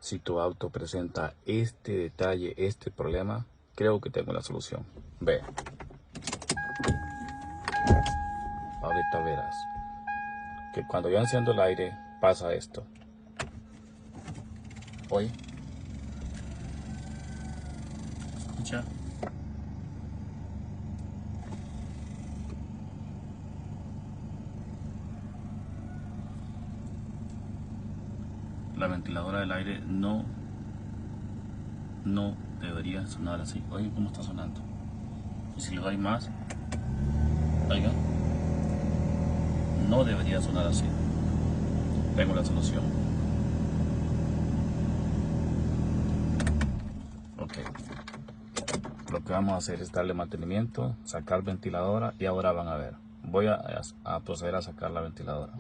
Si tu auto presenta este detalle, este problema, creo que tengo la solución. Ve. Ahorita verás que cuando yo enciendo el aire pasa esto. Oye. Escucha. La ventiladora del aire no debería sonar así. Oye, cómo está sonando. Y si le doy más, oiga, no debería sonar así. Tengo la solución. Ok. Lo que vamos a hacer es darle mantenimiento, sacar ventiladora y ahora van a ver. Voy a proceder a sacar la ventiladora.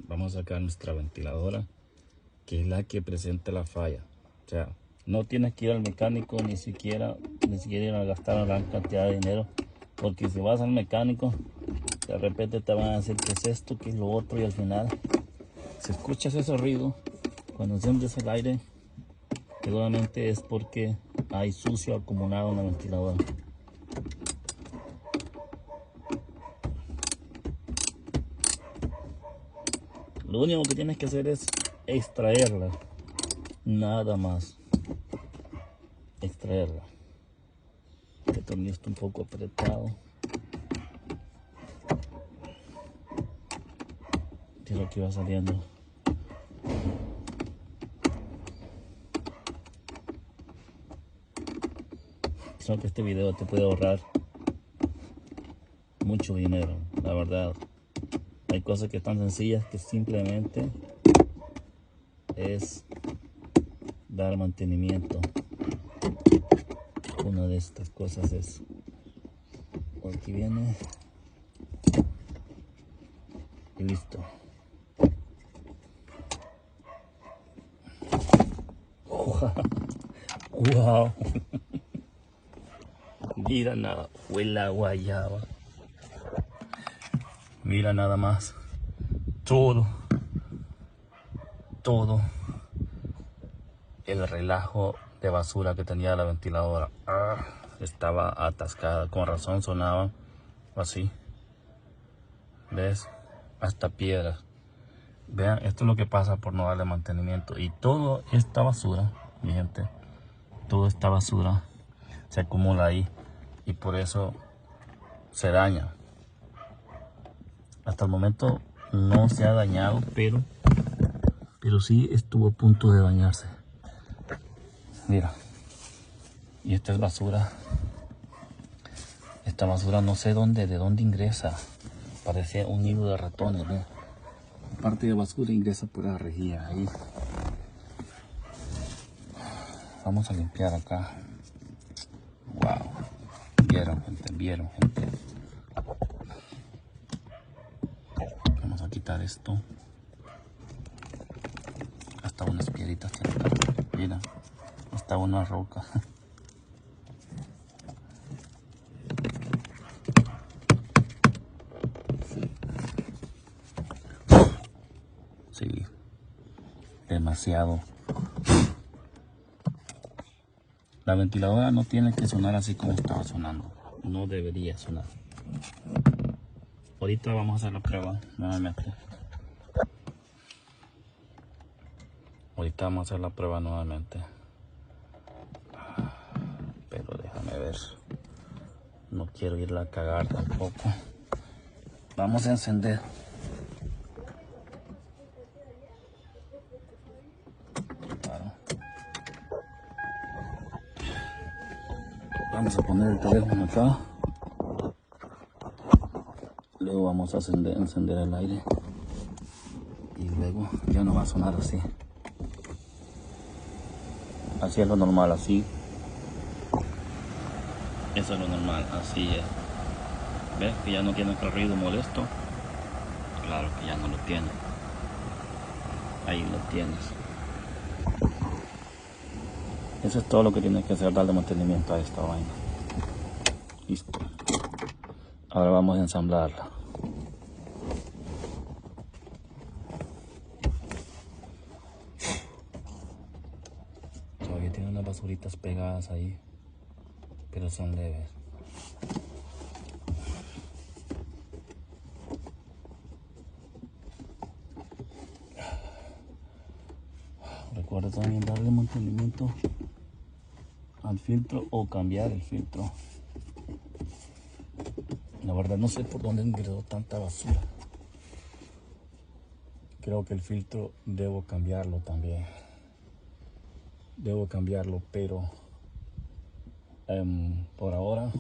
Vamos a sacar nuestra ventiladora, que es la que presenta la falla. O sea, no tienes que ir al mecánico ni siquiera ir a gastar una gran cantidad de dinero, porque si vas al mecánico, de repente te van a decir qué es esto, qué es lo otro, y al final, si escuchas ese ruido cuando enciendes el aire, seguramente es porque hay sucio acumulado en la ventiladora. Lo único que tienes que hacer es extraerla, nada más. Extraerla. Este tornillo está un poco apretado. ¿Qué es lo que va saliendo? Creo que este video te puede ahorrar mucho dinero, la verdad. Hay cosas que están sencillas que simplemente es dar mantenimiento. Una de estas cosas es, aquí viene y listo. Wow. Mira nada, huele a guayaba. Mira nada más. Todo el relajo de basura que tenía la ventiladora estaba atascada. Con razón sonaba así. ¿Ves? Hasta piedras. Vean, esto es lo que pasa por no darle mantenimiento. Y toda esta basura, mi gente, toda esta basura se acumula ahí y por eso se daña. Hasta el momento no se ha dañado, pero sí estuvo a punto de dañarse. Mira, y esta es basura. Esta basura no sé de dónde ingresa. Parece un nido de ratones, ¿no? Parte de basura ingresa por la rejilla ahí. Vamos a limpiar acá. Wow. Vieron gente. Vamos a quitar esto. Hasta unas piedritas tiene acá. Mira, hasta una roca. Sí, demasiado. La ventiladora no tiene que sonar así como estaba sonando. No debería sonar. Ahorita vamos a hacer la prueba nuevamente. Pero déjame ver. No quiero irla a cagar tampoco. Vamos a encender. Claro. Vamos a poner el teléfono acá. Luego vamos a encender el aire. Y luego ya no va a sonar así. Así es lo normal, así. Eso es lo normal, así es. ¿Ves que ya no tiene aquel ruido molesto? Claro que ya no lo tiene. Ahí lo tienes. Eso es todo lo que tienes que hacer, darle mantenimiento a esta vaina. Listo. Ahora vamos a ensamblarla. Todavía tiene unas basuritas pegadas ahí, pero son leves. Recuerda también darle mantenimiento al filtro o cambiar el filtro. La verdad no sé por dónde ingresó tanta basura. Creo que el filtro debo cambiarlo también. Debo cambiarlo, pero por ahora,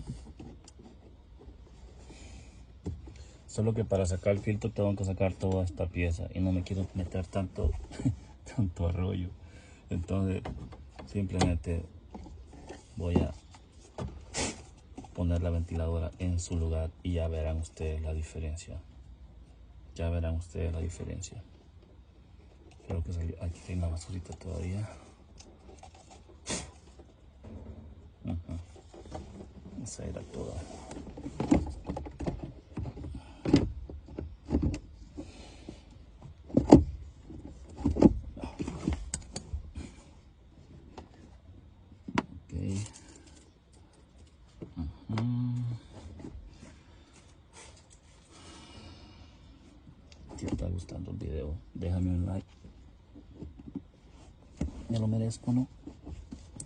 solo que para sacar el filtro tengo que sacar toda esta pieza y no me quiero meter tanto rollo. Entonces simplemente voy a poner la ventiladora en su lugar y ya verán ustedes la diferencia. Ya verán ustedes la diferencia. Creo que salió. Aquí hay una basurita todavía. Esa era toda. Ok. Si te está gustando el video, déjame un like. ¿Me lo merezco, no?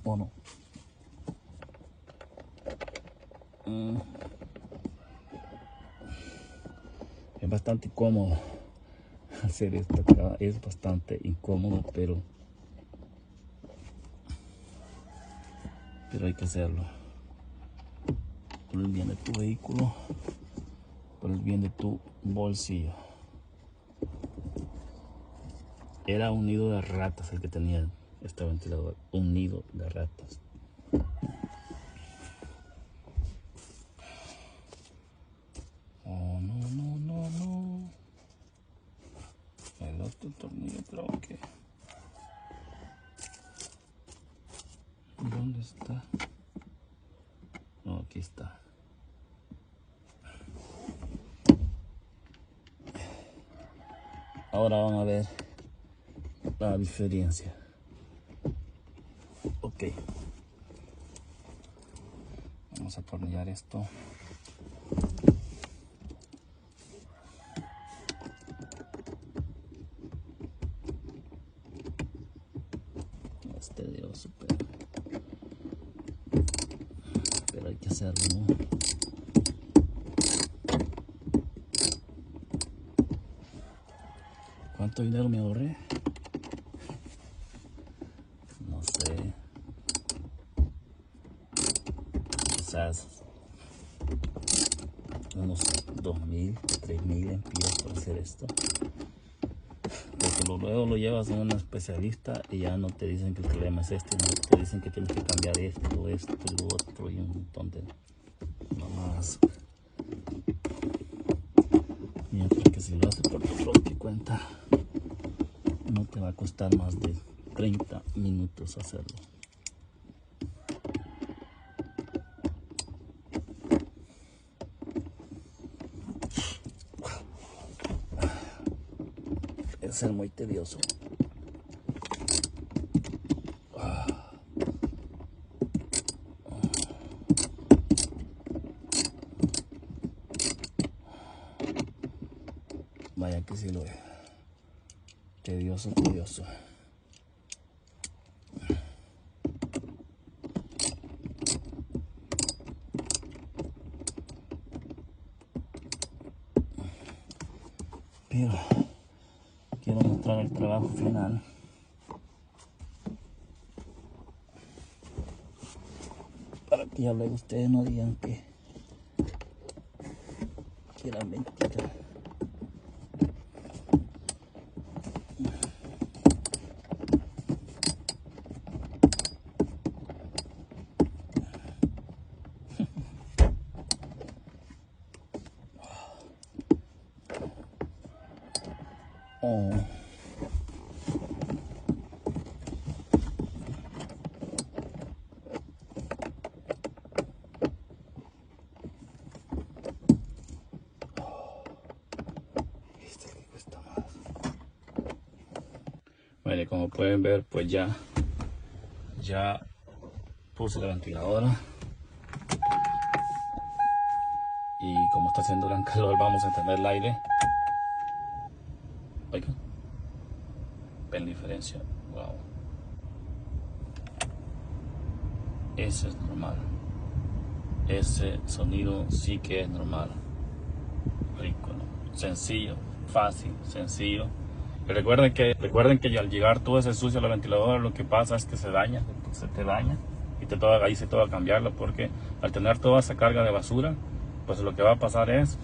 ¿O no? Es bastante incómodo hacer esto acá. Es bastante incómodo, pero hay que hacerlo. Por el bien de tu vehículo, por el bien de tu bolsillo. Era un nido de ratas el que tenía este ventilador. Un nido de ratas. Oh, no. El otro tornillo creo que... ¿Dónde está? No, aquí está. Ahora van a ver la diferencia. Ok. Vamos a atornillar esto. Es tedioso, pero hay que hacerlo, ¿no? ¿Cuánto dinero me ahorré? No sé. Quizás unos 2.000, 3.000 empiras por hacer esto. Porque luego lo llevas a un especialista y ya no te dicen que el problema es este, no te dicen que tienes que cambiar esto y lo otro y un montón de mamás. Mientras que si lo haces por tu propia cuenta, no te va a costar más de 30 minutos hacerlo. Es ser muy tedioso. Vaya que sí lo es. Tedioso. Pero quiero mostrar el trabajo final. Para que ya luego ustedes no digan que era mentira. Oh. Este es el que cuesta más. Bueno, como pueden ver, pues ya puse la ventiladora. Y como está haciendo gran calor, vamos a encender el aire. Oigan, ven la diferencia. Wow. Ese es normal. Ese sonido sí que es normal. Rico, ¿no? Sencillo, fácil, sencillo. Y recuerden que al llegar todo ese sucio a la ventiladora, lo que pasa es que se te daña. Y ahí se te va a cambiarlo, porque al tener toda esa carga de basura, pues lo que va a pasar es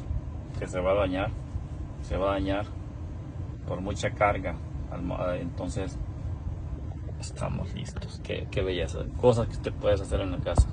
que se va a dañar por mucha carga. Entonces estamos listos. Qué belleza, cosas que te puedes hacer en la casa.